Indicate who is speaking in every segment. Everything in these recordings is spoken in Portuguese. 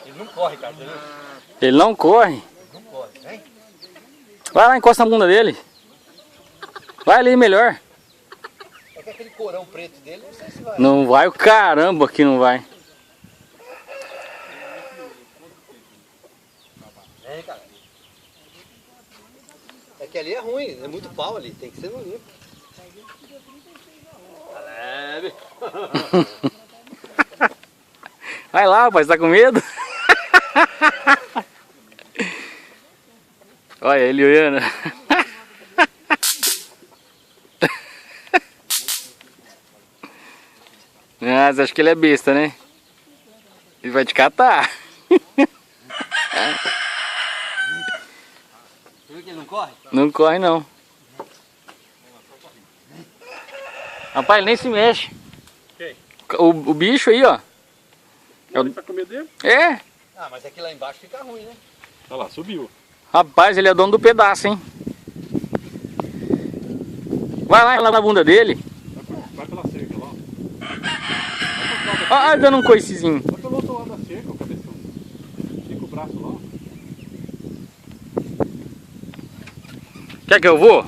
Speaker 1: Ele não corre, cara, entendeu?
Speaker 2: Ele não corre?
Speaker 1: Ele não corre, vem.
Speaker 2: Vai lá, encosta na bunda dele. Vai ali melhor.
Speaker 1: É que aquele corão preto dele, não sei se vai.
Speaker 2: Não vai o caramba que não vai.
Speaker 1: Vem, cara. É que ali é ruim, é muito pau ali, tem que ser no limpo. Tá leve.
Speaker 2: Vai lá, rapaz, tá com medo? Olha ele olhando. Mas acho que ele é besta, né? Ele vai te catar.
Speaker 1: Você viu que ele não corre?
Speaker 2: Não corre não. Rapaz, ele nem se mexe.
Speaker 1: Quem?
Speaker 2: O bicho aí, ó.
Speaker 3: Ele tá com medo dele?
Speaker 2: É.
Speaker 1: Ah, mas aqui lá embaixo fica ruim, né?
Speaker 3: Olha lá, subiu.
Speaker 2: Rapaz, ele é dono do pedaço, hein? Vai lá na bunda dele.
Speaker 3: Vai pela cerca lá.
Speaker 2: Olha dando um coicezinho.
Speaker 3: Vai pelo outro lado da cerca, o cabeção. Fica o braço lá.
Speaker 2: Quer que eu vou?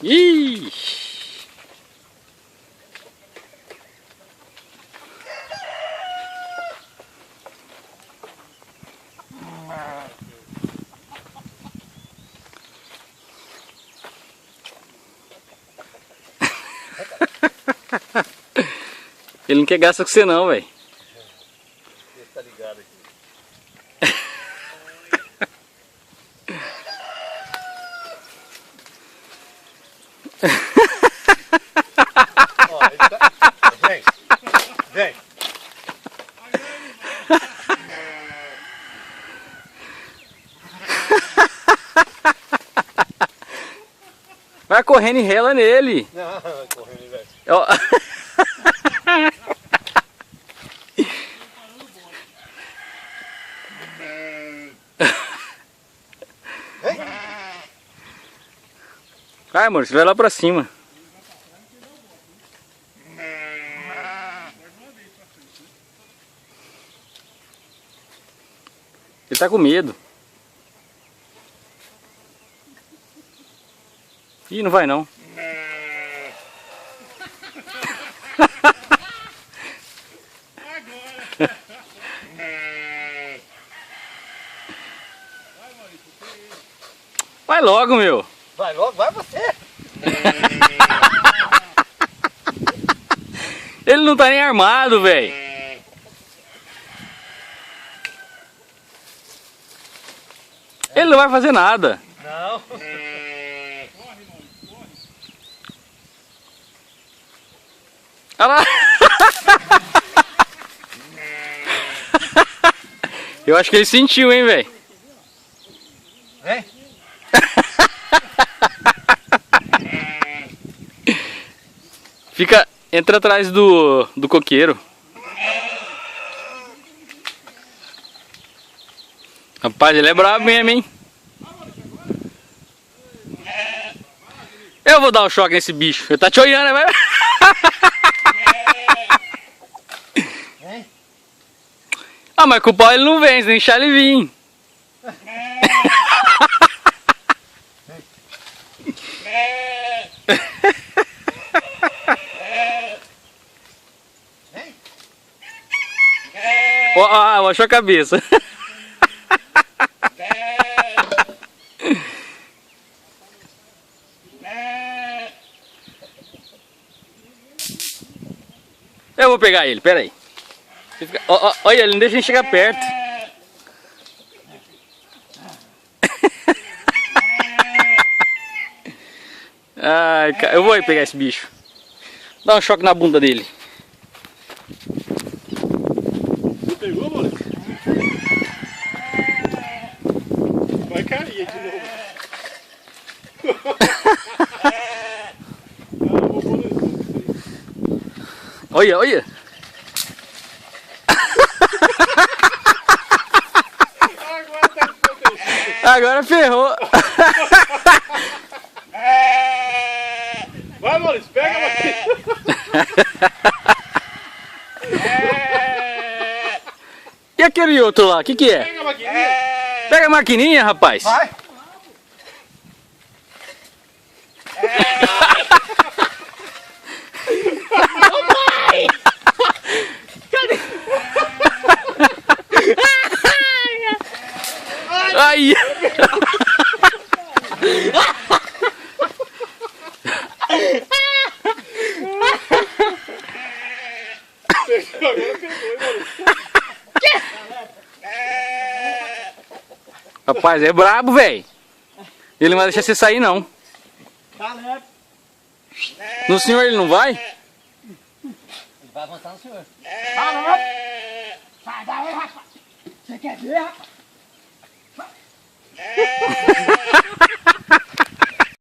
Speaker 2: Ih! Ele não quer gastar com você não, velho.
Speaker 1: Ele tá ligado aqui. Ó, ele tá... Vem. Vem.
Speaker 2: Vai correndo e rela nele.
Speaker 1: Não, correndo, velho.
Speaker 2: Ó. Vai, amor, você vai lá pra cima. Ele tá com medo. Ih, não vai não. Vai logo, meu.
Speaker 1: Vai logo, vai você.
Speaker 2: Ele não tá nem armado, velho. Ele não vai fazer nada.
Speaker 1: Não.
Speaker 2: Olha lá. Eu acho que ele sentiu, hein, velho.
Speaker 1: Vem.
Speaker 2: Fica, entra atrás do coqueiro. Rapaz, ele é brabo mesmo, hein? Eu vou dar um choque nesse bicho. Ele tá te olhando, vai. Ah, mas com o pau ele não vem, você tem que deixar ele vir. Ó, achou a cabeça. Eu vou pegar ele, pera aí. Olha, ele não deixa a gente chegar perto. Ai, eu vou aí pegar esse bicho. Dá um choque na bunda dele.
Speaker 3: Você pegou, amor? Vai cair de novo.
Speaker 2: Olha, olha. Agora ferrou.
Speaker 3: Vai, Maurício, pega ela aqui.
Speaker 2: aquele outro lá? O que é?
Speaker 3: Pega a maquininha.
Speaker 2: Pega a maquininha, rapaz.
Speaker 1: Vai.
Speaker 2: Aí. Rapaz, é brabo, velho. Ele não vai deixar você sair, não.
Speaker 1: Tá, né?
Speaker 2: No senhor ele não vai?
Speaker 1: Ele vai avançar no senhor.
Speaker 4: Tá, né? Sai daí, rapaz. Você quer ver, rapaz?